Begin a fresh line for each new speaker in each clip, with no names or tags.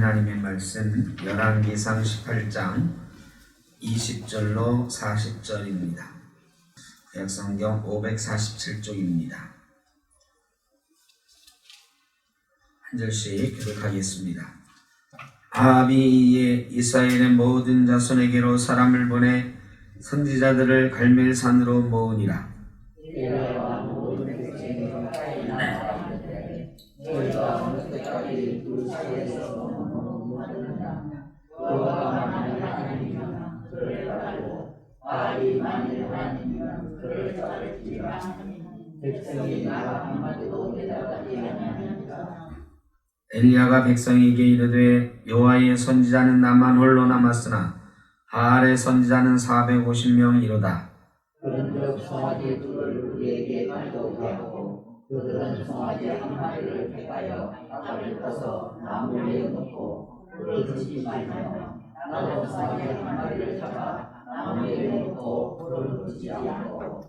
하나님의 말씀 열왕기상 18장 20절로 40절입니다. 구약성경 547쪽입니다. 한 절씩 교독하겠습니다. 아합이 이에 이스라엘의 모든 자손에게로 사람을 보내 선지자들을 갈멜산으로 모으니라. 엘리야가 백성에게 이르되 여호와의 선지자는 나만 홀로 남았으나 바알의 선지자는 450명이로다.
그런즉 송아지 둘을 우리에게 가져오게 하고 그들은 송아지 한 마리를 택하여 아까를 떠서 나무 위에 놓고 불을 붙이지 말며 나도 송아지 한 마리를 잡아 나무 위에 놓고 불을 붙이지 않고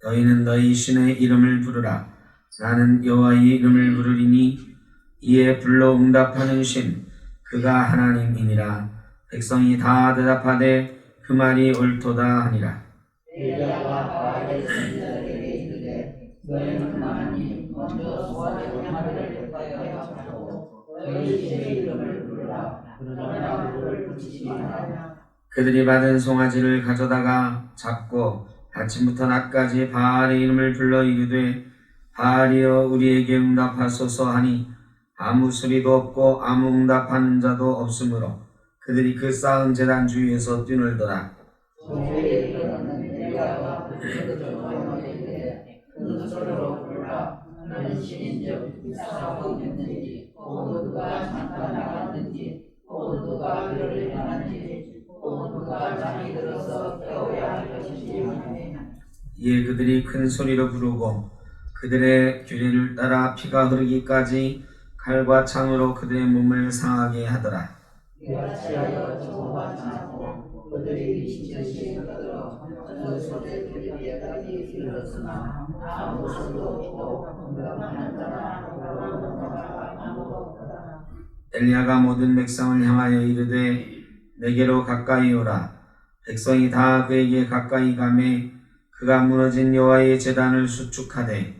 너희는 너희 신의 이름을 부르라. 나는 여호와의 이름을 부르리니 이에 불러 응답하는 신 그가 하나님이니라. 백성이 다 대답하되 그 말이 옳도다 하니라.
엘리야가 바알의 선지자들에게 이르되 너희는 하나님 먼저 송아지 한 마리를 택하여 잡고 너희 신의 이름을 부르라. 그러나 불을 붙이지 말라.
그들이 받은 송아지를 가져다가 잡고 아침부터 낮까지 바알의 이름을 불러 이르되 바알이여 우리에게 응답하소서 하니 아무 소리도 없고 아무 응답하는 자도 없으므로 그들이 그 쌓은 제단 주위에서 뛰놀더라.
엘리야가 그들을 조용하게 큰 소리로 부르라. 너는 신인즉 싸우고 있는지 또 누가 잠깐 나갔는지 또 누가 그를 향한지 또 누가 잠이 들어서 깨워야 할 것인지 하네.
이에 그들이 큰 소리로 부르고 그들의 규례를 따라 피가 흐르기까지 칼과 창으로 그들의 몸을 상하게 하더라.
이같이 하여 저거하지 않고 그들이 미친듯이 떠들어 그 소재들에게까지 이르렀으나 아무 소리도 없고 응답하는 자나 아무도 없더라.
엘리야가 모든 백성을 향하여 이르되 내게로 가까이 오라. 백성이 다 그에게 가까이 가매 그가 무너진 여호와의 제단을 수축하되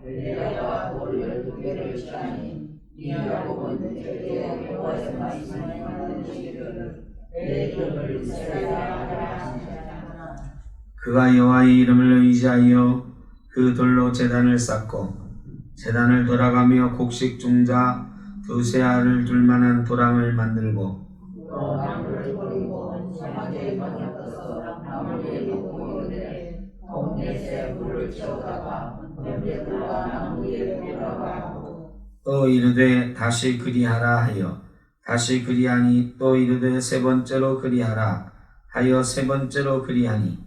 엘리야가 돌 12개를 치니 이 야곱은 그에게 여호와의 말씀을 받으시기를 내 이름을 이스라엘에 하라.
그가 여호와의 이름을 의지하여 그 돌로 제단을 쌓고 제단을 돌아가며 곡식 중자 두세 알을 둘 만한 도랑을 만들고
또 나무를 버리고 사막에 가져서 나무에 놓고 이르되 동네에 불을 채우다가 ember불과 나무 위에 돌아가고
또 이르되 다시 그리하라 하여 다시 그리하니 또 이르되 세 번째로 그리하라 하여 세 번째로 그리하니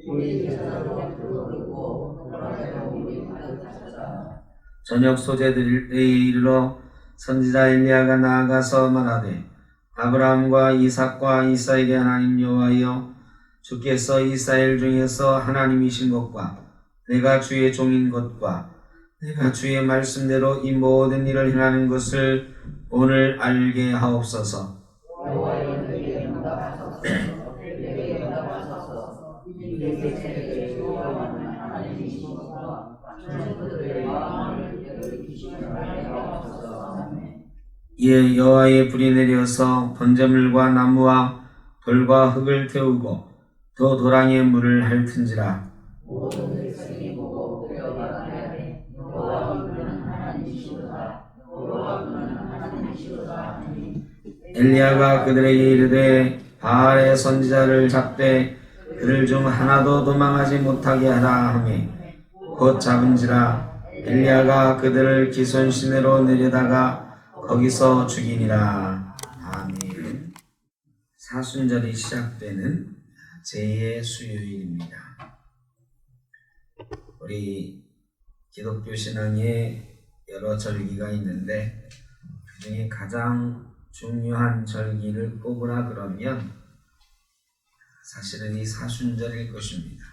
우리 제자로 부르고 돌아가며 우리 가득하자.
저녁 소재들에 이르러 선지자 엘리야가 나아가서 말하되 아브라함과 이삭과 이스라엘의 하나님 여호와여 주께서 이스라엘 중에서 하나님이신 것과 내가 주의 종인 것과 내가 주의 말씀대로 이 모든 일을 행하는 것을 오늘 알게 하옵소서.
여호와여 내게 응답하소서. 내게 응답하소서. 이게 세계의 여호와는 하나님이시니까 천국들의 마음을 깨우치시는 하옵소서. 아멘.
이에 여호와의 불이 내려서 번제물과 나무와 돌과 흙을 태우고 또 도랑에 물을 핥은지라.
모든 백성이 보고 깨어나되 여호와 그는 하나님이시로다. 여호와 그는 하나님이시로다 하니
엘리야가 그들에게 이르되 바알의 선지자를 잡되 그들 중 하나도 도망하지 못하게 하라 하매 곧 잡은지라. 엘리야가 그들을 기손 시내로 내려다가 거기서 죽이니라. 아멘. 사순절이 시작되는 제2의 수요일입니다. 우리 기독교 신앙에 여러 절기가 있는데 그 중에 가장 중요한 절기를 꼽으라 그러면 사실은 이 사순절일 것입니다.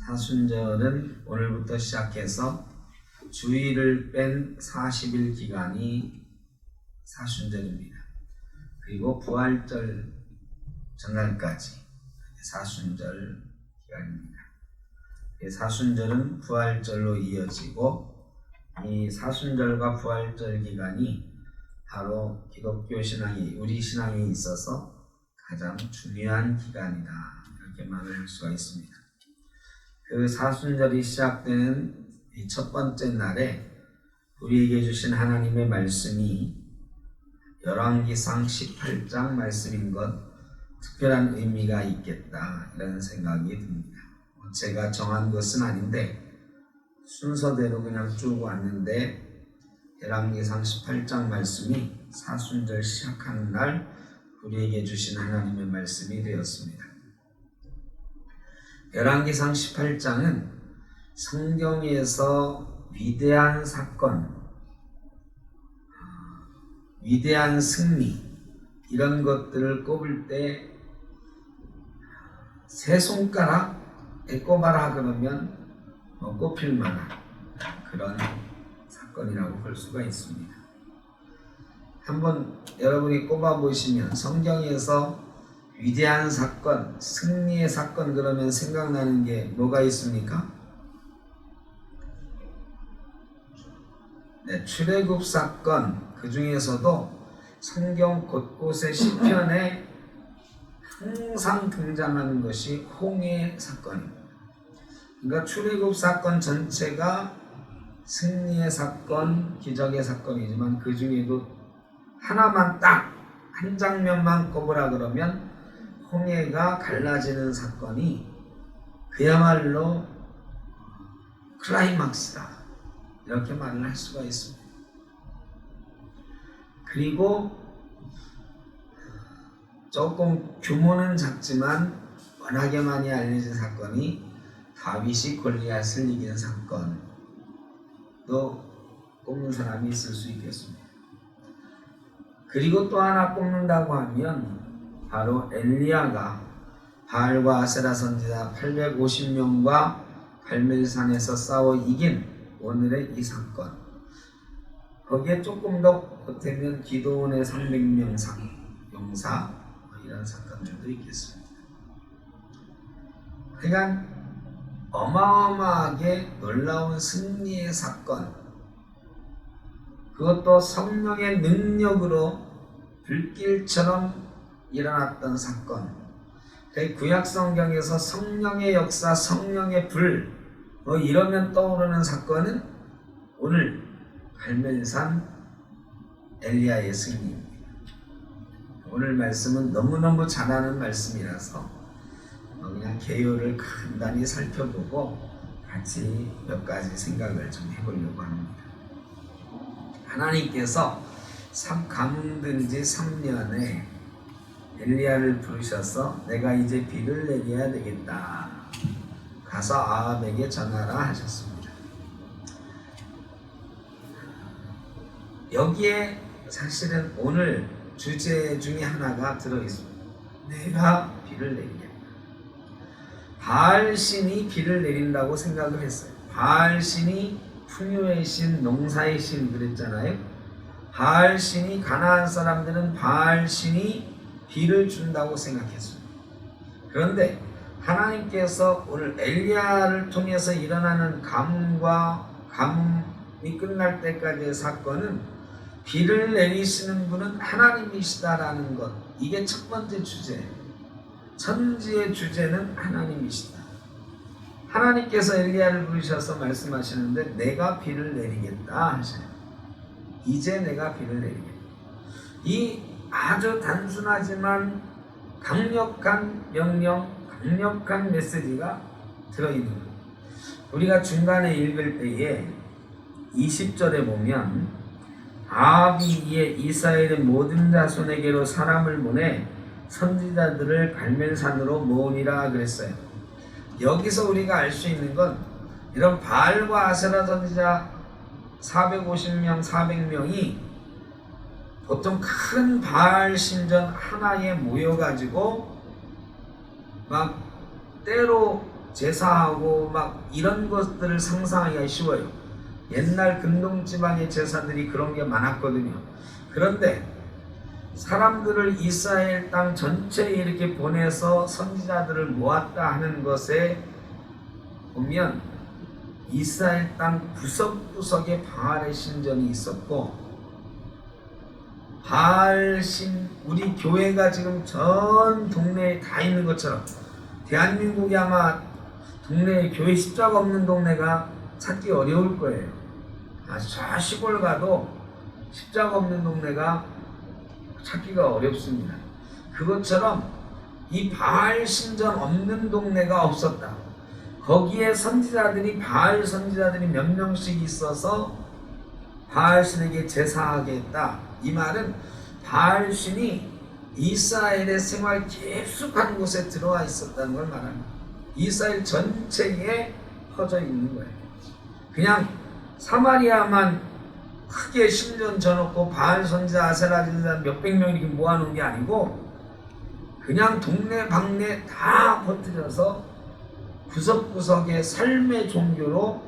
사순절은 오늘부터 시작해서 주일을 뺀 40일 기간이 사순절입니다. 그리고 부활절 전날까지 사순절 기간입니다. 사순절은 부활절로 이어지고 이 사순절과 부활절 기간이 바로 기독교 신앙이 우리 신앙에 있어서 가장 중요한 기간이다 이렇게 말을 할 수가 있습니다. 그 사순절이 시작되는 이 첫 번째 날에 우리에게 주신 하나님의 말씀이 열왕기상 18장 말씀인 것 특별한 의미가 있겠다 이런 생각이 듭니다. 제가 정한 것은 아닌데 순서대로 그냥 쭉 왔는데 열왕기상 18장 말씀이 사순절 시작하는 날 우리에게 주신 하나님의 말씀이 되었습니다. 열왕기상 18장은 성경에서 위대한 사건, 위대한 승리 이런 것들을 꼽을 때 세 손가락에 꼽아라 그러면 꼽힐 만한 그런 사건이라고 볼 수가 있습니다. 한번 여러분이 꼽아보시면 성경에서 위대한 사건, 승리의 사건 그러면 생각나는 게 뭐가 있습니까? 네, 출애굽 사건, 그 중에서도 성경 곳곳의 시편에 항상 등장하는 것이 홍해 사건입니다. 그러니까 출애굽 사건 전체가 승리의 사건, 기적의 사건이지만 그 중에도 하나만 딱 한 장면만 꼽으라 그러면 홍해가 갈라지는 사건이 그야말로 클라이막스다 이렇게 말을 할 수가 있습니다. 그리고 조금 규모는 작지만 워낙에 많이 알려진 사건이 다윗이 골리앗을 이긴 사건도 꼽는 사람이 있을 수 있겠습니다. 그리고 또 하나 꼽는다고 하면 바로 엘리야가 바알과 아세라 선지자 850명과 갈멜산에서 싸워 이긴 오늘의 이 사건, 거기에 조금 더 보태면 기도원의 300명 용사 이런 사건들도 있겠습니다. 그러니까 어마어마하게 놀라운 승리의 사건, 그것도 성령의 능력으로 불길처럼 일어났던 사건. 구약 성경에서 성령의 역사, 성령의 불 이러면 떠오르는 사건은 오늘 갈멜산 엘리야의 승리입니다. 오늘 말씀은 너무너무 잘하는 말씀이라서 그냥 개요를 간단히 살펴보고 같이 몇 가지 생각을 좀 해보려고 합니다. 하나님께서 가뭄든 지 3년에 엘리야를 부르셔서 내가 이제 비를 내려야 되겠다. 가서 아합에게 전하라 하셨습니다. 여기에 사실은 오늘 주제 중에 하나가 들어있습니다. 내가 비를 내리겠다. 바알 신이 비를 내린다고 생각을 했어요. 바알 신이 풍요의 신, 농사의 신 그랬잖아요. 바알 신이, 가나안 사람들은 바알 신이 비를 준다고 생각했습니다. 그런데 하나님께서 오늘 엘리야를 통해서 일어나는 가뭄이 끝날 때까지의 사건은 비를 내리시는 분은 하나님이시다라는 것, 이게 첫 번째 주제예요. 천지의 주제는 하나님이시다. 하나님께서 엘리야를 부르셔서 말씀하시는데 내가 비를 내리겠다 하셔요. 이제 내가 비를 내리겠다. 이 아주 단순하지만 강력한 명령, 강력한 메시지가 들어있는 거예요. 우리가 중간에 읽을 때에 20절에 보면 아합이 이에 이스라엘의 모든 자손에게로 사람을 보내 선지자들을 갈멜산으로 모으니라 그랬어요. 여기서 우리가 알 수 있는 건 이런 바알과 아세라 선지자 450명, 400명이 보통 큰 바알 신전 하나에 모여가지고 막 때로 제사하고 막 이런 것들을 상상하기가 쉬워요. 옛날 근동지방의 제사들이 그런 게 많았거든요. 그런데 사람들을 이스라엘 땅 전체에 이렇게 보내서 선지자들을 모았다 하는 것에 보면 이스라엘 땅 구석구석에 바알의 신전이 있었고, 바알 우리 교회가 지금 전 동네에 다 있는 것처럼 대한민국이 아마 동네에 교회 십자가 없는 동네가 찾기 어려울 거예요. 저 시골 가도 십자가 없는 동네가 찾기가 어렵습니다. 그것처럼 이 바알 신전 없는 동네가 없었다. 거기에 선지자들이, 바알 선지자들이 몇 명씩 있어서 바알 신에게 제사하게 했다. 이 말은 바알 신이 이스라엘의 생활 깊숙한 곳에 들어와 있었다는 걸 말합니다. 이스라엘 전체에 퍼져 있는 거예요. 그냥 사마리아만 크게 신전 져놓고 바알 선지자, 아세라 선지자 몇백 명 이렇게 모아놓은 게 아니고 그냥 동네 방네 다 퍼뜨려서 구석구석의 삶의 종교로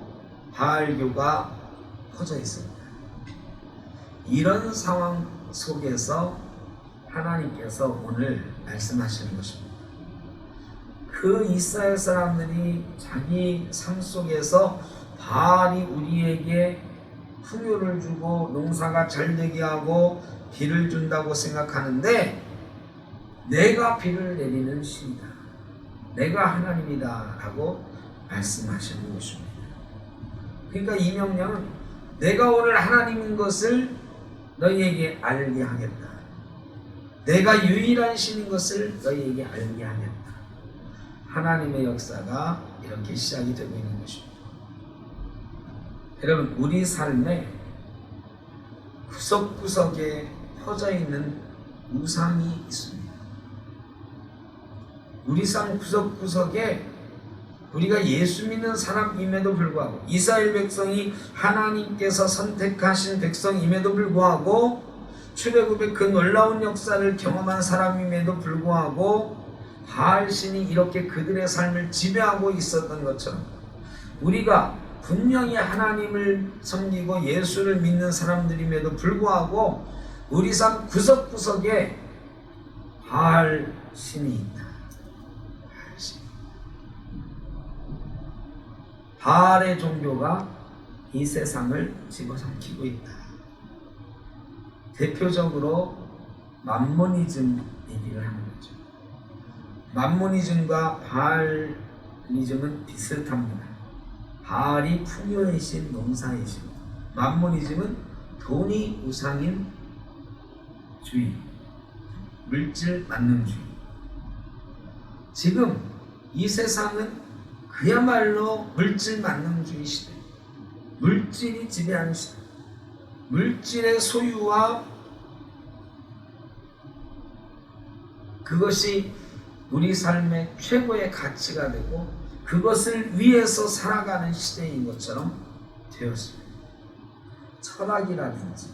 바알교가 퍼져 있습니다. 이런 상황 속에서 하나님께서 오늘 말씀하시는 것입니다. 그 이스라엘 사람들이 자기 삶 속에서 바알이 우리에게 풍요를 주고 농사가 잘 되게 하고 비를 준다고 생각하는데, 내가 비를 내리는 신이다, 내가 하나님이다 라고 말씀하시는 것입니다. 그러니까 이 명령은 내가 오늘 하나님인 것을 너희에게 알게 하겠다, 내가 유일한 신인 것을 너희에게 알게 하겠다. 하나님의 역사가 이렇게 시작이 되고 있는 것입니다. 여러분, 우리 삶에 구석구석에 퍼져 있는 우상이 있습니다. 우리 삶 구석구석에 우리가 예수 믿는 사람임에도 불구하고, 이스라엘 백성이 하나님께서 선택하신 백성임에도 불구하고, 출애굽의 그 놀라운 역사를 경험한 사람임에도 불구하고 바알 신이 이렇게 그들의 삶을 지배하고 있었던 것처럼, 우리가 분명히 하나님을 섬기고 예수를 믿는 사람들임에도 불구하고 우리 삶 구석구석에 바알 신이 있다. 바알의 종교가 이 세상을 집어삼키고 있다. 대표적으로 맘모니즘 얘기를 하는 거죠. 맘모니즘과 바알리즘은 비슷합니다. 바알이 풍요의 신, 농사의 신. 맘모니즘은 돈이 우상인 주의, 물질 만능주의. 지금 이 세상은 그야말로 물질 만능주의 시대, 물질이 지배하는 시대, 물질의 소유와 그것이 우리 삶의 최고의 가치가 되고 그것을 위해서 살아가는 시대인 것처럼 되었습니다. 철학이라든지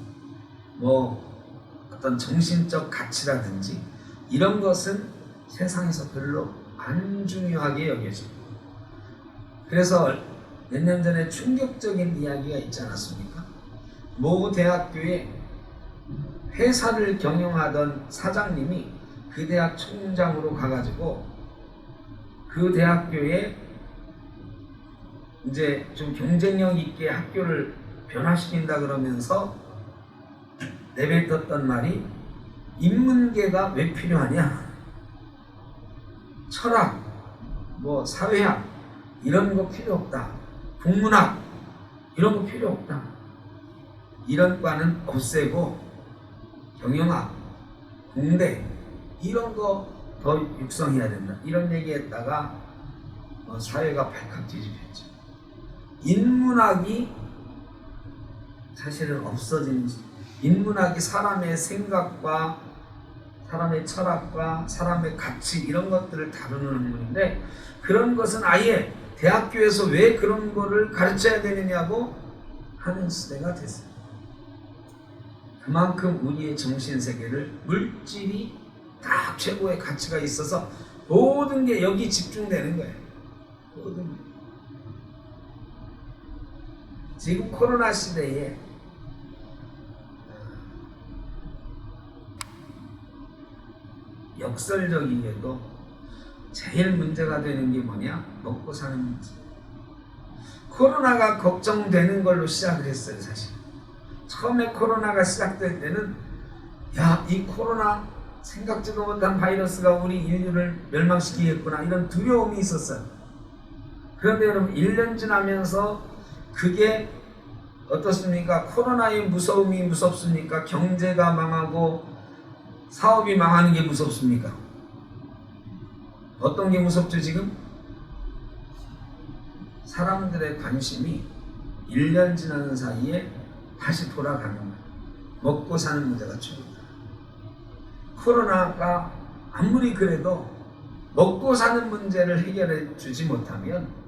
어떤 정신적 가치라든지 이런 것은 세상에서 별로 안 중요하게 여겨집니다. 그래서 몇 년 전에 충격적인 이야기가 있지 않았습니까? 모 대학교에 회사를 경영하던 사장님이 그 대학 총장으로 가가지고 그 대학교에 이제 좀 경쟁력 있게 학교를 변화시킨다 그러면서 내뱉었던 말이, 인문계가 왜 필요하냐? 철학, 사회학 이런 거 필요 없다. 국문학 이런 거 필요 없다. 이런 과는 없애고 경영학, 공대 이런 거 더 육성해야 된다. 이런 얘기했다가 사회가 발칵 뒤집혔죠. 인문학이 사실은 없어진, 인문학이 사람의 생각과 사람의 철학과 사람의 가치 이런 것들을 다루는 학문인데, 그런 것은 아예 대학교에서 왜 그런 거를 가르쳐야 되느냐고 하는 시대가 됐어요. 그만큼 우리의 정신세계를 물질이 다 최고의 가치가 있어서 모든 게 여기 집중되는 거예요. 모든 게. 지금 코로나 시대에 역설적이게도 제일 문제가 되는 게 뭐냐? 먹고 사는 문제. 코로나가 걱정되는 걸로 시작을 했어요. 사실 처음에 코로나가 시작될 때는 야, 이 코로나 생각지도 못한 바이러스가 우리 인류를 멸망시키겠구나, 이런 두려움이 있었어요. 그런데 여러분 1년 지나면서 그게 어떻습니까? 코로나의 무서움이 무섭습니까? 경제가 망하고 사업이 망하는 게 무섭습니까? 어떤 게 무섭죠 지금? 사람들의 관심이 1년 지나는 사이에 다시 돌아가는 거예요. 먹고 사는 문제가 최고다. 코로나가 아무리 그래도 먹고 사는 문제를 해결해 주지 못하면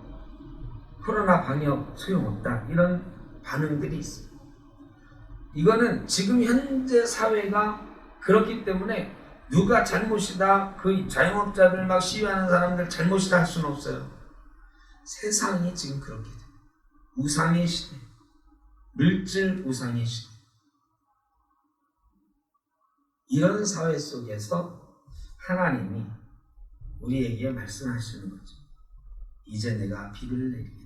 코로나 방역 소용없다, 이런 반응들이 있어요. 이거는 지금 현재 사회가 그렇기 때문에 누가 잘못이다, 그 자영업자들 막 시위하는 사람들 잘못이다 할 수는 없어요. 세상이 지금 그렇게 돼요. 우상의 시대, 물질 우상의 시대. 이런 사회 속에서 하나님이 우리에게 말씀하시는 거죠. 이제 내가 비를 내리겠다.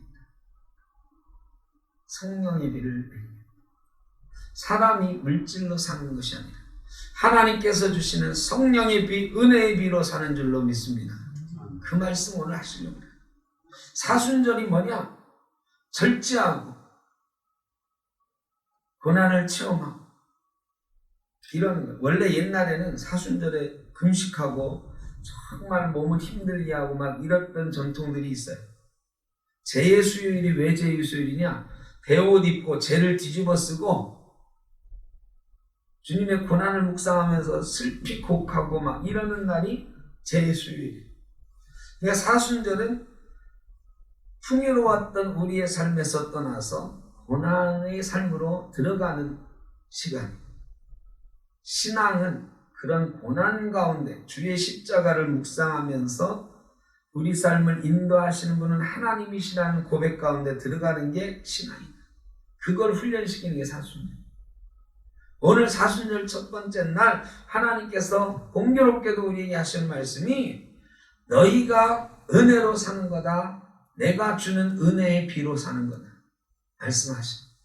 성령의 비를 내리겠다. 사람이 물질로 사는 것이 아니라 하나님께서 주시는 성령의 비, 은혜의 비로 사는 줄로 믿습니다. 그 말씀 오늘 하시려고 해요. 사순절이 뭐냐? 절제하고 고난을 체험하고 이런 거. 원래 옛날에는 사순절에 금식하고 정말 몸을 힘들게 하고 막 이랬던 전통들이 있어요. 제예수요일이 왜 제예수요일이냐? 배옷 입고 죄를 뒤집어 쓰고 주님의 고난을 묵상하면서 슬피 곡하고 막 이러는 날이 제예수요일이에요. 그러니까 사순절은 풍요로웠던 우리의 삶에서 떠나서 고난의 삶으로 들어가는 시간. 신앙은 그런 고난 가운데 주의 십자가를 묵상하면서 우리 삶을 인도하시는 분은 하나님이시라는 고백 가운데 들어가는 게 신앙이다. 그걸 훈련시키는 게 사순절. 오늘 사순절 첫 번째 날 하나님께서 공교롭게도 우리에게 하시는 말씀이 너희가 은혜로 사는 거다, 내가 주는 은혜의 비로 사는 거다 말씀하십니다.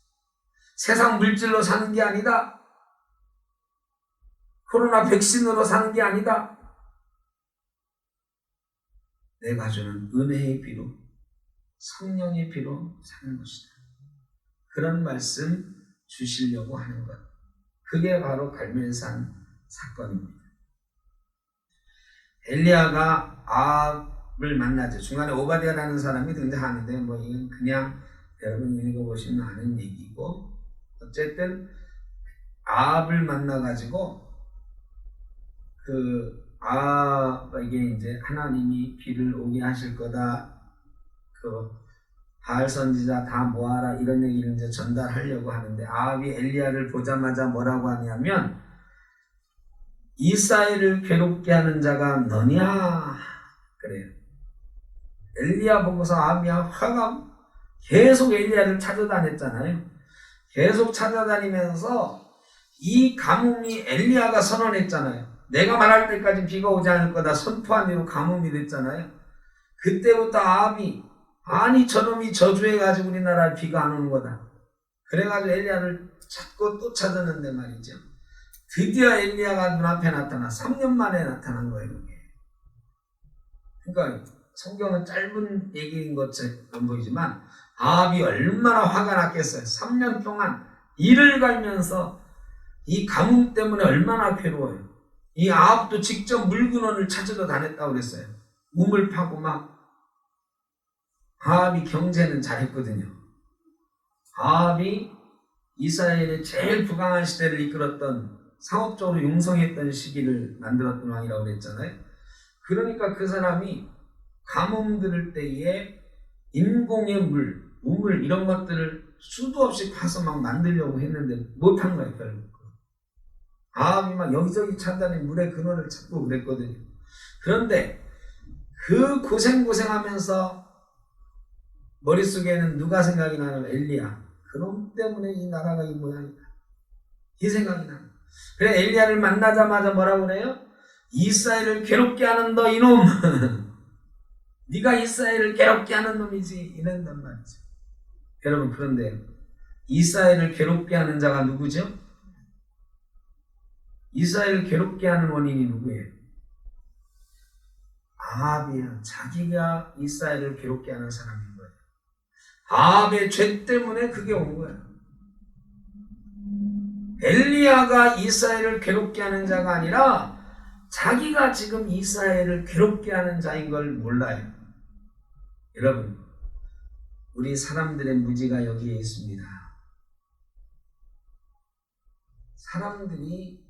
세상 물질로 사는 게 아니다, 코로나 백신으로 사는 게 아니다, 내가 주는 은혜의 비로, 성령의 비로 사는 것이다. 그런 말씀 주시려고 하는 것. 그게 바로 갈멜산 사건입니다. 엘리야가 아합을 만나죠. 중간에 오바댜라는 사람이 등장하는데 뭐 이건 그냥 여러분 읽어보시면 아는 얘기고, 어쨌든 아합을 만나가지고 그 아합에게 이제 하나님이 비를 오게 하실 거다, 그 바알 선지자 다 모아라, 이런 얘기를 이제 전달하려고 하는데 아합이 엘리야를 보자마자 뭐라고 하냐면 이스라엘을 괴롭게 하는 자가 너냐 그래요. 엘리야 보고서 아합이 화가 계속 엘리야를 찾아다녔잖아요. 계속 찾아다니면서 이 가뭄이 엘리야가 선언했잖아요. 내가 말할 때까지 비가 오지 않을 거다 선포한 뒤로 가뭄이 됐잖아요. 그때부터 아합이 아니 저놈이 저주해가지고 우리나라에 비가 안 오는 거다. 그래가지고 엘리야를 찾고 또 찾았는데 말이죠. 드디어 엘리야가 눈앞에 나타나 3년 만에 나타난 거예요. 그러니까 성경은 짧은 얘기인 것처럼 보이지만 아합이 얼마나 화가 났겠어요. 3년 동안 이를 갈면서 이 가뭄 때문에 얼마나 괴로워요. 이 아합도 직접 물근원을 찾으러 다녔다고 그랬어요. 우물 파고 막. 아합이 경제는 잘했거든요. 아합이 이스라엘의 제일 부강한 시대를 이끌었던, 상업적으로 융성했던 시기를 만들었던 왕이라고 그랬잖아요. 그러니까 그 사람이 가뭄 들을 때에 인공의 물, 우물 이런 것들을 수도 없이 파서 막 만들려고 했는데 못한 거예요. 결국 아합이 막 여기저기 찾다니 물의 근원을 찾고 그랬거든요. 그런데 그 고생하면서 머릿속에는 누가 생각이 나냐면 엘리야, 그놈 때문에 이 나라가 이 모양이다. 이 생각이 나. 그래 엘리야를 만나자마자 뭐라고 그래요? 이스라엘을 괴롭게 하는 너 이놈. 네가 이스라엘을 괴롭게 하는 놈이지 이런단 말이죠. 여러분 그런데 이스라엘을 괴롭게 하는 자가 누구죠? 이스라엘을 괴롭게 하는 원인이 누구예요? 아합이야. 자기가 이스라엘을 괴롭게 하는 사람인 거예요. 아합의 죄 때문에 그게 온 거예요. 엘리야가 이스라엘을 괴롭게 하는 자가 아니라 자기가 지금 이스라엘을 괴롭게 하는 자인 걸 몰라요. 여러분, 우리 사람들의 무지가 여기에 있습니다. 사람들이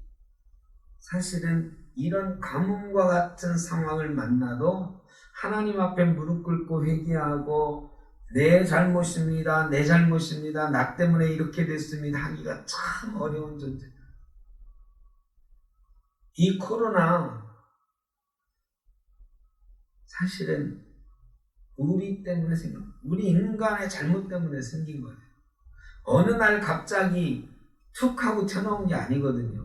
사실은 이런 가뭄과 같은 상황을 만나도 하나님 앞에 무릎 꿇고 회개하고 내 잘못입니다. 내 잘못입니다. 나 때문에 이렇게 됐습니다. 하기가 참 어려운 존재. 이 코로나 사실은 우리 때문에 우리 인간의 잘못 때문에 생긴 거예요. 어느 날 갑자기 툭 하고 튀어나온 게 아니거든요.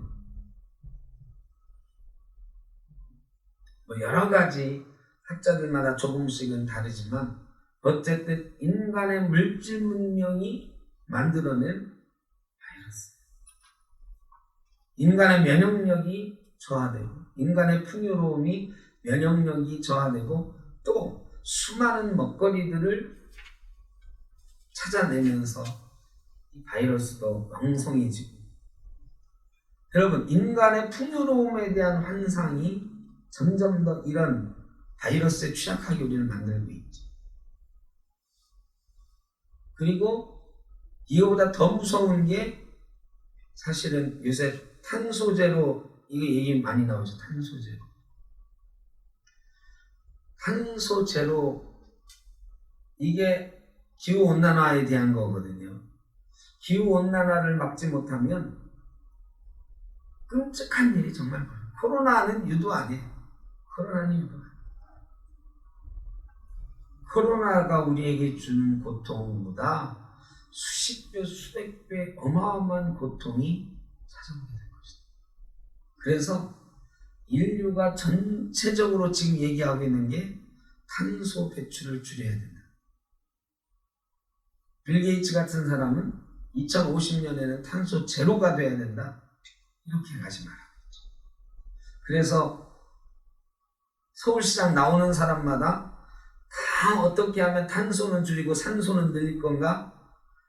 뭐 여러 가지 학자들마다 조금씩은 다르지만 어쨌든 인간의 물질 문명이 만들어낸 바이러스. 인간의 면역력이 저하되고 인간의 풍요로움이 면역력이 저하되고 또 수많은 먹거리들을 찾아내면서 이 바이러스도 왕성해지고 여러분 인간의 풍요로움에 대한 환상이 점점 더 이런 바이러스에 취약하게 우리를 만들고 있죠. 그리고 이거보다 더 무서운 게 사실은 요새 탄소제로 이게 얘기 많이 나오죠. 탄소제로 이게 기후온난화에 대한 거거든요. 기후온난화를 막지 못하면 끔찍한 일이 정말 많아요. 코로나는 유도 아니에요. 코로나가 우리에게 주는 고통보다 수십 배, 수백 배 어마어마한 고통이 찾아오게 될 것이다. 그래서 인류가 전체적으로 지금 얘기하고 있는 게 탄소 배출을 줄여야 된다. 빌 게이츠 같은 사람은 2050년에는 탄소 제로가 돼야 된다. 이렇게 가지 말라고 했죠. 그래서 서울시장 나오는 사람마다 다 어떻게 하면 탄소는 줄이고 산소는 늘릴 건가?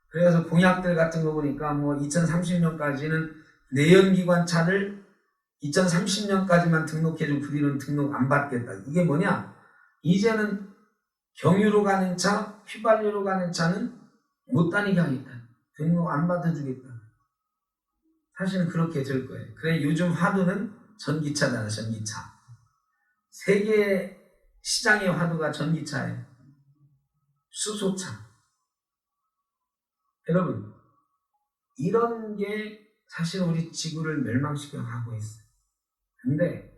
그래서 공약들 같은 거 보니까 뭐 2030년까지는 내연기관차를 2030년까지만 등록해주고 그 뒤로는 등록 안 받겠다. 이게 뭐냐? 이제는 경유로 가는 차, 휘발유로 가는 차는 못 다니게 하겠다. 등록 안 받아주겠다. 사실은 그렇게 될 거예요. 그래 요즘 화두는 전기차잖아. 전기차. 세계 시장의 화두가 전기차예요. 수소차. 여러분 이런 게 사실 우리 지구를 멸망시켜 가고 있어요. 근데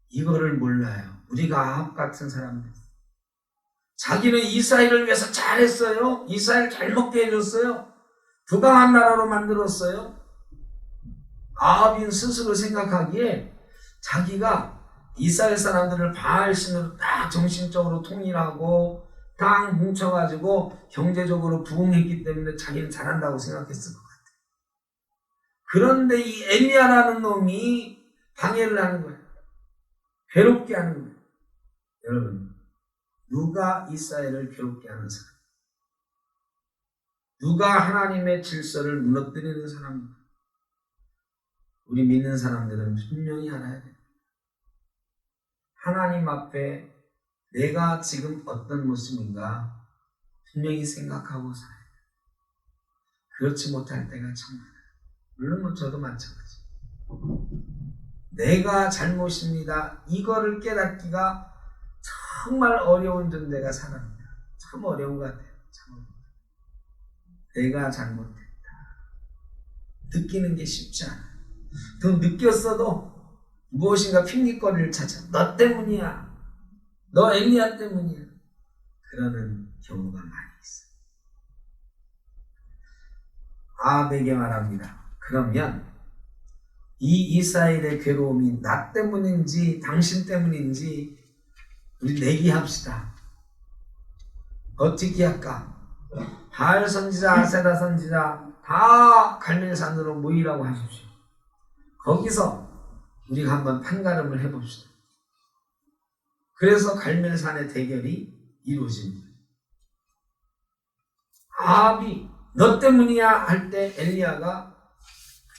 이거를 몰라요. 우리가 아합 같은 사람들. 자기는 이스라엘을 위해서 잘했어요. 이스라엘 잘 먹게 해줬어요. 부강한 나라로 만들었어요. 아합인 스스로 생각하기에 자기가 이스라엘 사람들을 바알신으로 딱 정신적으로 통일하고 딱 뭉쳐가지고 경제적으로 부흥했기 때문에 자기는 잘한다고 생각했을 것 같아요. 그런데 이 엘리야라는 놈이 방해를 하는 거예요. 괴롭게 하는 거예요. 여러분 누가 이스라엘을 괴롭게 하는 사람? 누가 하나님의 질서를 무너뜨리는 사람입니까? 우리 믿는 사람들은 분명히 알아야 돼요. 하나님 앞에 내가 지금 어떤 모습인가 분명히 생각하고 살아야 돼요. 그렇지 못할 때가 참 많아요. 물론 뭐 저도 마찬가지. 내가 잘못입니다. 이거를 깨닫기가 정말 어려운 존재가 사람입니다. 참 어려운 것 같아요. 참 어려운 것 같아요. 내가 잘못했다. 느끼는 게 쉽지 않아요. 또 느꼈어도 무엇인가 핑계거리를 찾아. 너 때문이야. 너 엘리야 때문이야. 그러는 경우가 많이 있어요. 아합에게 말합니다. 그러면 이 이스라엘의 괴로움이 나 때문인지 당신 때문인지 우리 내기합시다. 어떻게 할까? 바알 선지자, 아세라 선지자 다 갈멜산으로 모이라고 하십시오. 거기서 우리가 한번 판가름을 해봅시다. 그래서 갈멜산의 대결이 이루어집니다. 아합이 너 때문이야 할 때 엘리야가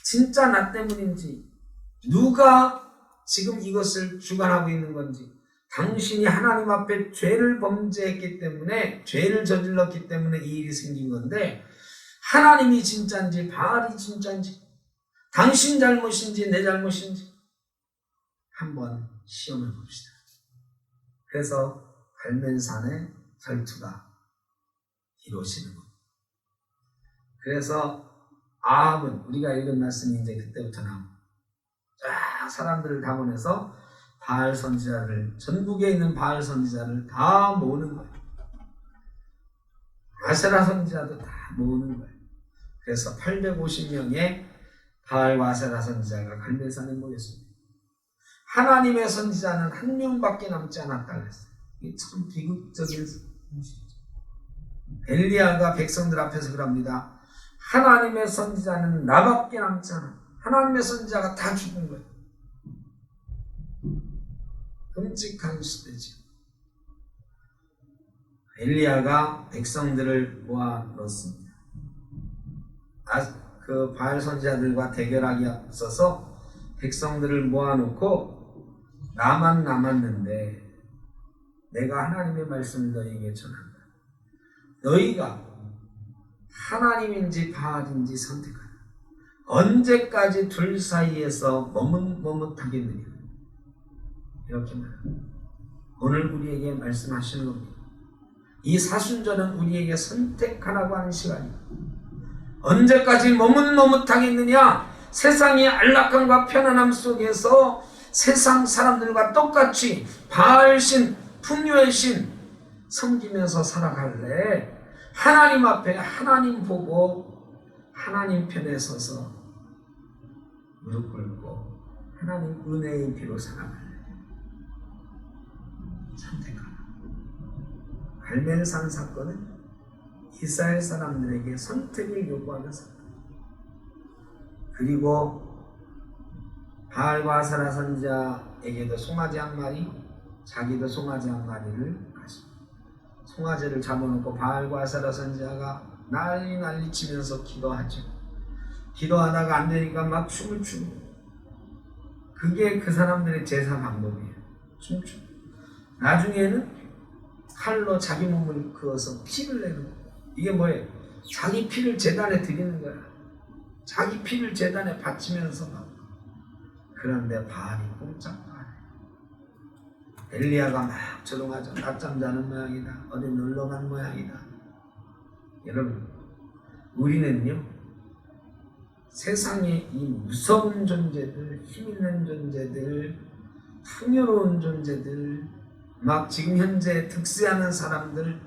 진짜 나 때문인지 누가 지금 이것을 주관하고 있는 건지 당신이 하나님 앞에 죄를 범죄했기 때문에 죄를 저질렀기 때문에 이 일이 생긴 건데 하나님이 진짜인지 바알이 진짜인지 당신 잘못인지 내 잘못인지 한번 시험해 봅시다. 그래서 갈멜산의 결투가 이루어지는 겁니다. 그래서 아합은 우리가 읽은 말씀이 이제 그때부터 나옵니다. 쫙 사람들을 다 보내서 바알 선지자를 전국에 있는 바알 선지자를 다 모으는 거예요. 아세라 선지자도 다 모으는 거예요. 그래서 850명의 바알과 아세라 선지자가 갈멜산에 모였습니다. 하나님의 선지자는 한 명밖에 남지 않았다 그랬어요. 이게 참 비극적인 음식이죠. 엘리야가 백성들 앞에서 그럽니다. 하나님의 선지자는 나밖에 남지 않아. 하나님의 선지자가 다 죽은 거예요. 끔찍한 시대죠. 엘리야가 백성들을 모아 놓습니다. 그 바알 선지자들과 대결하기 앞서서 백성들을 모아놓고 나만 남았는데 내가 하나님의 말씀을 너희에게 전한다. 너희가 하나님인지 바알인지 선택하라. 언제까지 둘 사이에서 머뭇머뭇하겠느냐. 이렇게 말합니다. 오늘 우리에게 말씀하시는 겁니다. 이 사순절은 우리에게 선택하라고 하는 시간이다. 언제까지 머뭇머뭇하겠느냐. 세상의 안락함과 편안함 속에서 세상 사람들과 똑같이 바알신, 풍요의 신 섬기면서 살아갈래? 하나님 앞에 하나님 보고 하나님 편에 서서 무릎 꿇고 하나님 은혜의 피로 살아갈래? 선택하라. 갈멜산 사건은 이스라엘 사람들에게 선택을 요구하는 사건. 그리고 바알과 아세라 선지자에게도 송아지 한 마리, 자기도 송아지 한 마리를 가십니다. 송아지를 잡아놓고 바알과 아세라 선지자가 난리 치면서 기도하죠. 기도하다가 안 되니까 막 춤을 추고. 그게 그 사람들의 제사 방법이에요. 춤추고. 나중에는 칼로 자기 몸을 그어서 피를 내는 거예요. 이게 뭐예요? 자기 피를 제단에 드리는 거야. 자기 피를 제단에 바치면서 막. 그런데 바알이 꼼짝도 안 해요. 엘리야가 막 조롱하죠. 낮잠 자는 모양이다. 어디 놀러 간 모양이다. 여러분, 우리는요, 세상에 이 무서운 존재들, 힘있는 존재들, 풍요로운 존재들, 막 지금 현재 득세하는 사람들,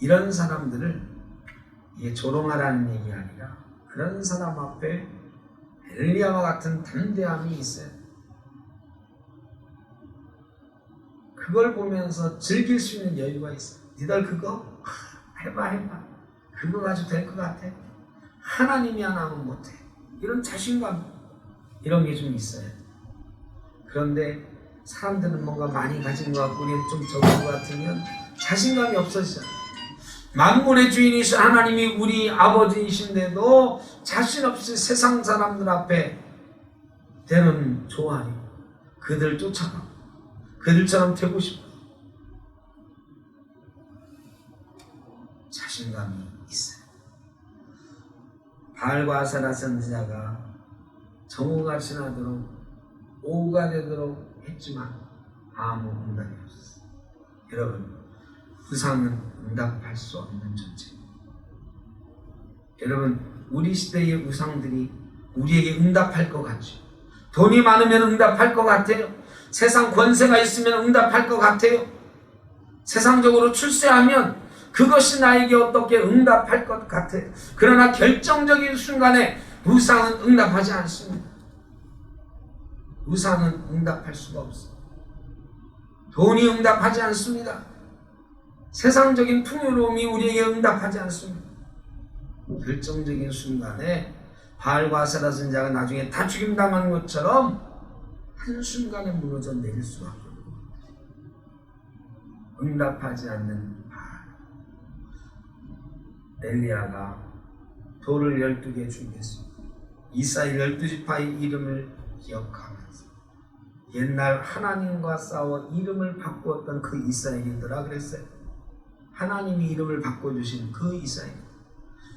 이런 사람들을 이게 조롱하라는 얘기 아니라 그런 사람 앞에 엘리야와 같은 담대함이 있어요. 그걸 보면서 즐길 수 있는 여유가 있어요. 니들 그거 해봐. 그거 가지고 될 것 같아. 하나님이 안 하면 못해. 이런 자신감, 이런 게 좀 있어요. 그런데 사람들은 뭔가 많이 가진 것 같고 우리는 좀 적은 것 같으면 자신감이 없어지잖아요. 만물의 주인이신 하나님이 우리 아버지이신데도 자신 없이 세상 사람들 앞에 때로는 좋아하니 그들 쫓아가고 그들처럼 되고 싶어. 자신감이 있어요. 바알과 아세라 선지자가 정오가 지나도록 오후가 되도록 했지만 아무 응답이 없었어요. 여러분, 우상은 응답할 수 없는 존재입니다. 여러분, 우리 시대의 우상들이 우리에게 응답할 것 같죠? 돈이 많으면 응답할 것 같아요? 세상 권세가 있으면 응답할 것 같아요? 세상적으로 출세하면 그것이 나에게 어떻게 응답할 것 같아. 그러나 결정적인 순간에 우상은 응답하지 않습니다. 우상은 응답할 수가 없어. 돈이 응답하지 않습니다. 세상적인 풍요로움이 우리에게 응답하지 않습니다. 결정적인 순간에 바알과 아세라 선지자가 나중에 다 죽임당한 것처럼 한순간에 무너져 내릴 수밖에 없는 것. 응답하지 않는 바알. 엘리야가 돌을 12개 준비했습니다. 이스라엘 12지파의 이름을 기억하면서 옛날 하나님과 싸워 이름을 바꾸었던 그 이스라엘이더라 그랬어요. 하나님이 이름을 바꿔주신 그 이스라엘.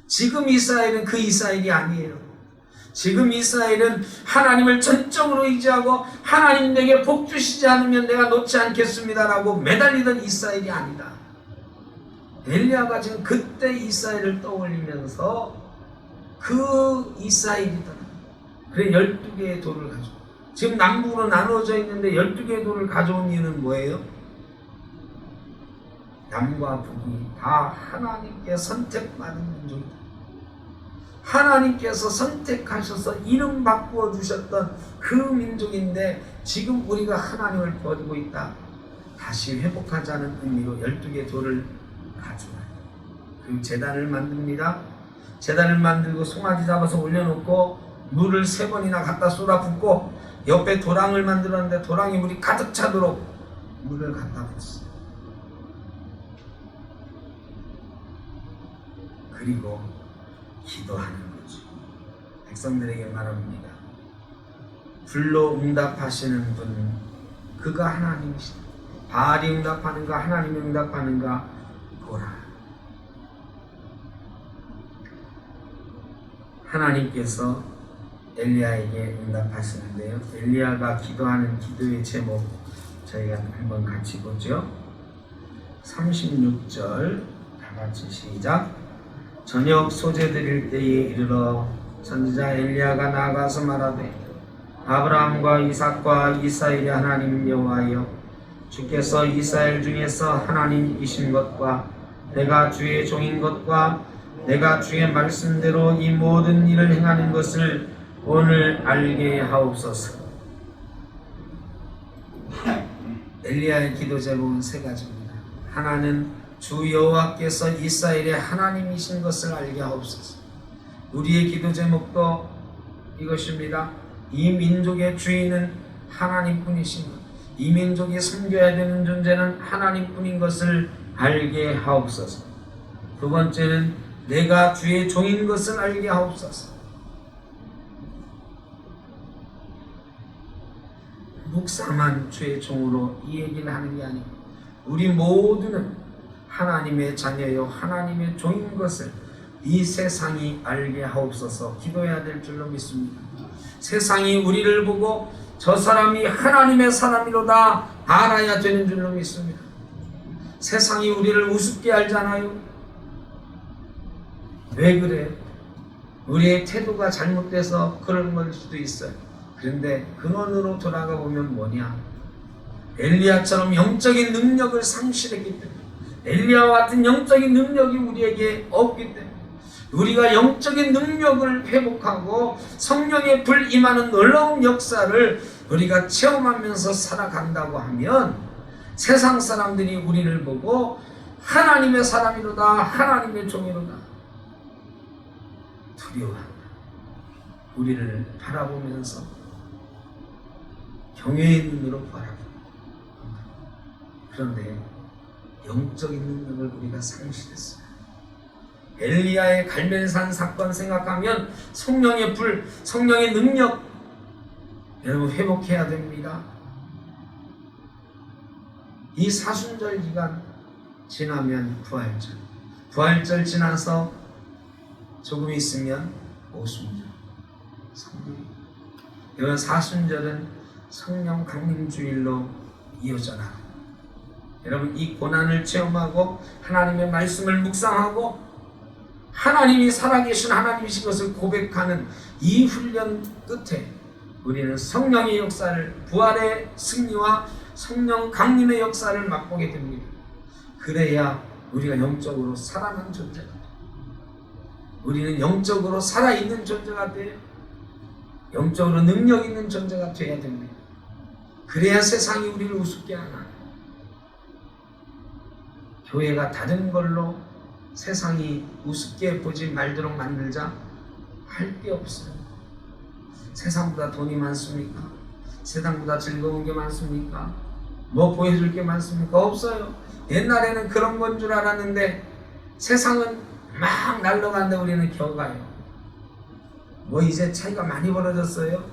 지금 이스라엘은 그 이스라엘이 아니에요. 지금 이스라엘은 하나님을 전적으로 의지하고 하나님 내게 복 주시지 않으면 내가 놓지 않겠습니다라고 매달리던 이스라엘이 아니다. 엘리야가 지금 그때 이스라엘을 떠올리면서 그 이스라엘이다. 그래 12개의 돌을 가져. 지금 남북으로 나누어져 있는데 12개의 돌을 가져온 이유는 뭐예요? 남과 북이 다 하나님께 선택받은 민족이다. 하나님께서 선택하셔서 이름 바꾸어 주셨던 그 민족인데 지금 우리가 하나님을 버리고 있다. 다시 회복하자는 의미로 12개의 돌을 가져와요. 그리고 제단을 만듭니다. 제단을 만들고 송아지 잡아서 올려놓고 물을 3번이나 갖다 쏟아붓고 옆에 도랑을 만들었는데 도랑에 물이 가득 차도록 물을 갖다 붓어요. 그리고 기도하는 거죠. 백성들에게 말합니다. 불로 응답하시는 분 그가 하나님이시다. 바알이 응답하는가 하나님이 응답하는가 보라. 하나님께서 엘리야에게 응답하시는데요. 엘리야가 기도하는 기도의 제목 저희가 한번 같이 보죠. 36절 다 같이 시작. 저녁 소재 드릴 때에 이르러 선지자 엘리야가 나아가서 말하되 아브라함과 이삭과 이스라엘의 하나님 여호와여 주께서 이스라엘 중에서 하나님이신 것과 내가 주의 종인 것과 내가 주의 말씀대로 이 모든 일을 행하는 것을 오늘 알게 하옵소서. 엘리야의 기도 제목은 3가지입니다. 하나는 주 여호와께서 이스라엘의 하나님이신 것을 알게 하옵소서. 우리의 기도 제목도 이것입니다. 이 민족의 주인은 하나님뿐이신 것, 이 민족이 섬겨야 되는 존재는 하나님뿐인 것을 알게 하옵소서. 2번째는 내가 주의 종인 것을 알게 하옵소서. 묵상한 주의 종으로 이 얘기를 하는 게 아니고 우리 모두는 하나님의 자녀요 하나님의 종인 것을 이 세상이 알게 하옵소서 기도해야 될 줄로 믿습니다. 세상이 우리를 보고 저 사람이 하나님의 사람이로다 알아야 되는 줄로 믿습니다. 세상이 우리를 우습게 알잖아요. 왜 그래요? 우리의 태도가 잘못돼서 그런 걸 수도 있어요. 그런데 근원으로 돌아가 보면 뭐냐? 엘리야처럼 영적인 능력을 상실했기 때문에 엘리야와 같은 영적인 능력이 우리에게 없기 때문에 우리가 영적인 능력을 회복하고 성령의 불 임하는 놀라운 역사를 우리가 체험하면서 살아간다고 하면 세상 사람들이 우리를 보고 하나님의 사람이로다 하나님의 종이로다 두려워한다. 우리를 바라보면서 경외의 눈으로 바라봅니다. 그런데 영적인 능력을 우리가 상실했어요. 엘리야의 갈멜산 사건 생각하면 성령의 불, 성령의 능력 여러분 회복해야 됩니다. 이 사순절 기간 지나면 부활절, 부활절 지나서 조금 있으면 오순절, 성령. 이번 사순절은 성령 강림주일로 이어져 나갑니다. 여러분 이 고난을 체험하고 하나님의 말씀을 묵상하고 하나님이 살아계신 하나님이신 것을 고백하는 이 훈련 끝에 우리는 성령의 역사를 부활의 승리와 성령 강림의 역사를 맛보게 됩니다. 그래야 우리가 영적으로 살아난 존재가 돼요. 우리는 영적으로 살아있는 존재가 돼요. 영적으로 능력 있는 존재가 돼야 됩니다. 그래야 세상이 우리를 우습게 하나. 교회가 다른 걸로 세상이 우습게 보지 말도록 만들자 할 게 없어요. 세상보다 돈이 많습니까? 세상보다 즐거운 게 많습니까? 뭐 보여줄 게 많습니까? 없어요. 옛날에는 그런 건 줄 알았는데 세상은 막 날아가는데 우리는 겨가요. 뭐 이제 차이가 많이 벌어졌어요.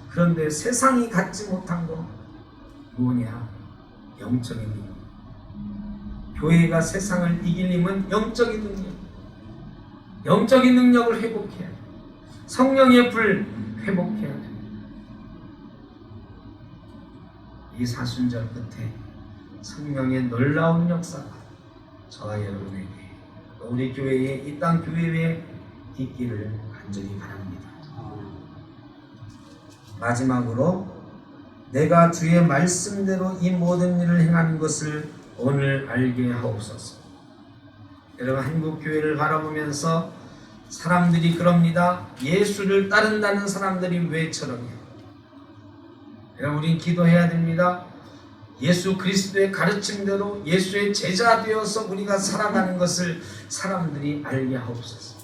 그런데 세상이 갖지 못한 거 뭐냐? 영적인 능력. 교회가 세상을 이길 힘은 영적인 능력. 영적인 능력을 회복해야 돼. 성령의 불 회복해야 돼. 이 사순절 끝에 성령의 놀라운 역사가 저와 여러분에게 우리 교회에 이 땅 교회에 있기를 간절히 바랍니다. 마지막으로 내가 주의 말씀대로 이 모든 일을 행하는 것을 오늘 알게 하옵소서. 여러분 한국교회를 바라보면서 사람들이 그럽니다. 예수를 따른다는 사람들이 왜 저러냐. 여러분 우린 기도해야 됩니다. 예수 그리스도의 가르침대로 예수의 제자 되어서 우리가 살아가는 것을 사람들이 알게 하옵소서.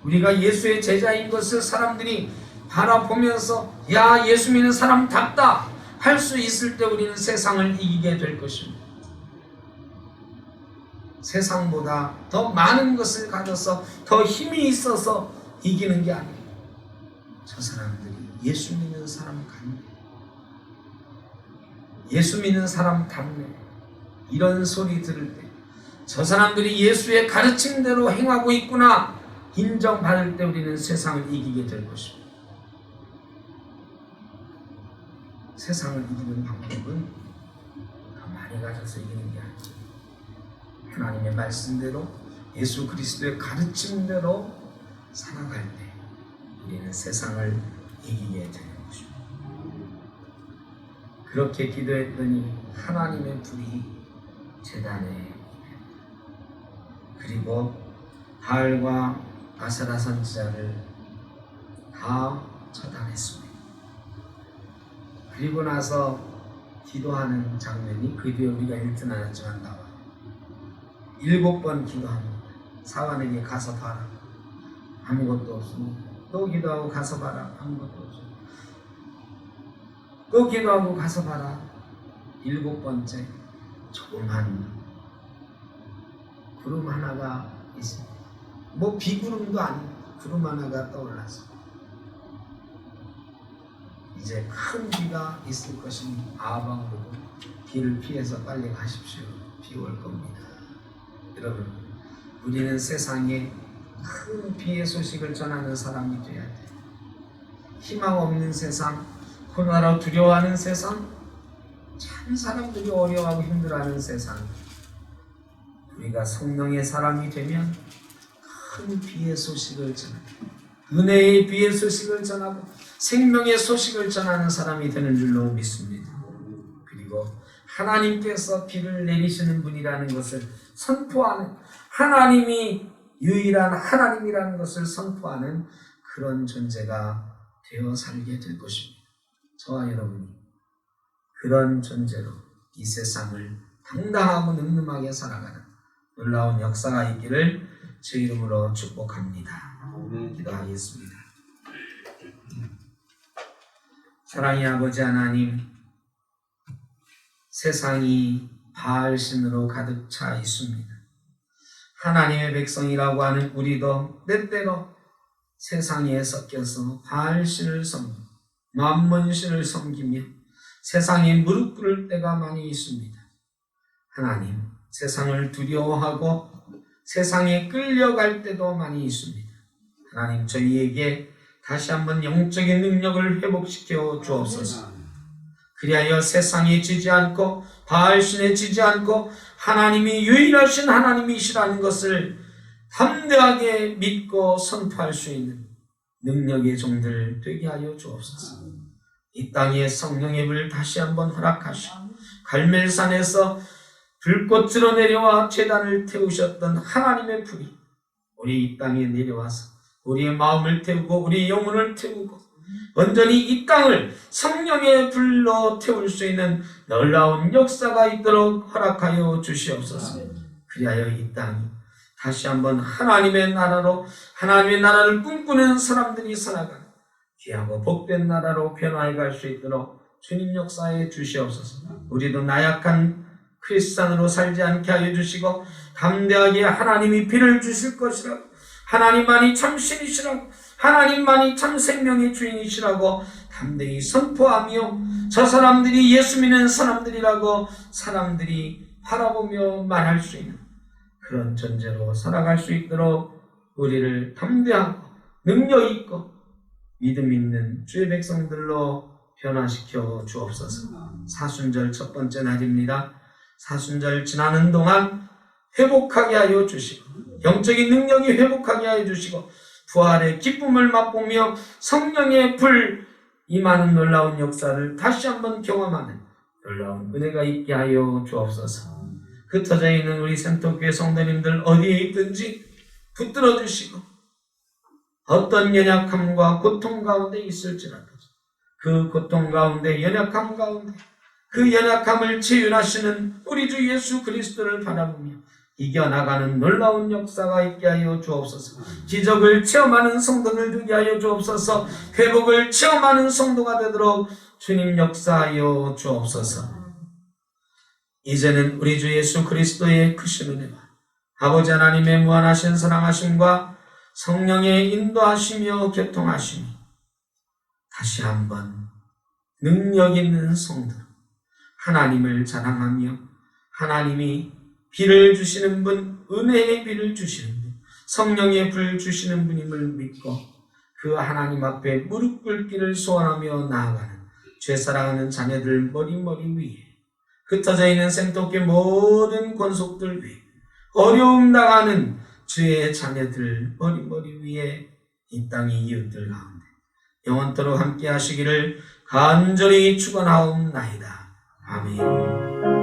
우리가 예수의 제자인 것을 사람들이 바라보면서 야 예수 믿는 사람답다 할 수 있을 때 우리는 세상을 이기게 될 것입니다. 세상보다 더 많은 것을 가져서 더 힘이 있어서 이기는 게 아니에요. 저 사람들이 예수 믿는 사람 같네, 예수 믿는 사람 답네, 이런 소리 들을 때 저 사람들이 예수의 가르침대로 행하고 있구나 인정받을 때 우리는 세상을 이기게 될 것입니다. 세상을 이기는 방법은 더 많이 가져서 이기는 게 아니에요. 하나님의 말씀대로 예수 그리스도의 가르침대로 살아갈 때 우리는 세상을 이기게 되는 것입니다. 그렇게 기도했더니 하나님의 불이 제단에 그리고 바알과 아세라 선지자를 다 처단했습니다. 그리고 나서 기도하는 장면이 그 뒤에 우리가 읽진 않았지만 나와요. 7번 기도합니다. 사환에게 가서 봐라. 아무것도 없습니다. 또 기도하고 가서 봐라. 아무것도 없습니다. 또 기도하고 가서 봐라. 7번째 조그만 구름 하나가 있습니다. 뭐 비구름도 아니고 구름 하나가 떠올랐습니다. 이제 큰 비가 있을 것이니 아방으로 비를 피해서 빨리 가십시오. 비 올 겁니다. 여러분 우리는 세상에 큰 비의 소식을 전하는 사람이 되어야 돼요. 희망 없는 세상, 코로나로 두려워하는 세상, 참 사람들이 어려워하고 힘들어하는 세상, 우리가 성령의 사람이 되면 큰 비의 소식을 전하고 은혜의 비의 소식을 전하고 생명의 소식을 전하는 사람이 되는 줄로 믿습니다. 그리고 하나님께서 비를 내리시는 분이라는 것을 선포하는, 하나님이 유일한 하나님이라는 것을 선포하는 그런 존재가 되어 살게 될 것입니다. 저와 여러분이 그런 존재로 이 세상을 당당하고 늠름하게 살아가는 놀라운 역사가 있기를 제 이름으로 축복합니다. 기도하겠습니다. 사랑의 아버지 하나님, 세상이 바알신으로 가득 차 있습니다. 하나님의 백성이라고 하는 우리도 때때로 세상에 섞여서 바알신을 섬기고 만몬신을 섬기며 세상에 무릎 꿇을 때가 많이 있습니다. 하나님, 세상을 두려워하고 세상에 끌려갈 때도 많이 있습니다. 하나님, 저희에게 다시 한번 영적인 능력을 회복시켜 주옵소서. 그리하여 세상에 지지 않고 바알신에 지지 않고 하나님이 유일하신 하나님이시라는 것을 담대하게 믿고 선포할 수 있는 능력의 종들 되게 하여 주옵소서. 이 땅에 성령의 불 다시 한번 허락하시고 갈멜산에서 불꽃으로 내려와 제단을 태우셨던 하나님의 불이 우리 이 땅에 내려와서 우리의 마음을 태우고 우리 영혼을 태우고 온전히 이 땅을 성령의 불로 태울 수 있는 놀라운 역사가 있도록 허락하여 주시옵소서. 그리하여 이 땅이 다시 한번 하나님의 나라로, 하나님의 나라를 꿈꾸는 사람들이 살아가는 귀하고 복된 나라로 변화해 갈 수 있도록 주님 역사해 주시옵소서. 우리도 나약한 크리스찬으로 살지 않게 하여 주시고 담대하게 하나님이 비를 주실 것이라고, 하나님만이 참 신이시라고, 하나님만이 참 생명의 주인이시라고 담대히 선포하며 저 사람들이 예수 믿는 사람들이라고 사람들이 바라보며 말할 수 있는 그런 존재로 살아갈 수 있도록 우리를 담대하고 능력 있고 믿음 있는 주의 백성들로 변화시켜 주옵소서. 사순절 첫 번째 날입니다. 사순절 지나는 동안 회복하게 하여 주시고 영적인 능력이 회복하게 하여 주시고 부활의 기쁨을 맛보며 성령의 불 임하는 놀라운 역사를 다시 한번 경험하는 놀라운 은혜가 있게 하여 주옵소서. 흩어져 있는 우리 센터교회 성도님들 어디에 있든지 붙들어 주시고 어떤 연약함과 고통 가운데 있을지라도 그 고통 가운데, 연약함 가운데 그 연약함을 치유하시는 우리 주 예수 그리스도를 바라보며 이겨나가는 놀라운 역사가 있게 하여 주옵소서. 기적을 체험하는 성도들 되게 하여 주옵소서. 회복을 체험하는 성도가 되도록 주님 역사하여 주옵소서. 이제는 우리 주 예수 그리스도의 크신 은혜와 아버지 하나님의 무한하신 사랑하심과 성령의 인도하시며 교통하심이 다시 한번 능력 있는 성도, 하나님을 자랑하며 하나님이 비를 주시는 분, 은혜의 비를 주시는 분, 성령의 불 주시는 분임을 믿고 그 하나님 앞에 무릎 꿇기를 소원하며 나아가는 죄사랑하는 자녀들 머리 위에, 흩어져 있는 생토교 모든 권속들 위에, 어려움 당하는 주의 자녀들 머리 위에, 이 땅의 이웃들 가운데 영원토록 함께 하시기를 간절히 축원하옵나이다. 아멘.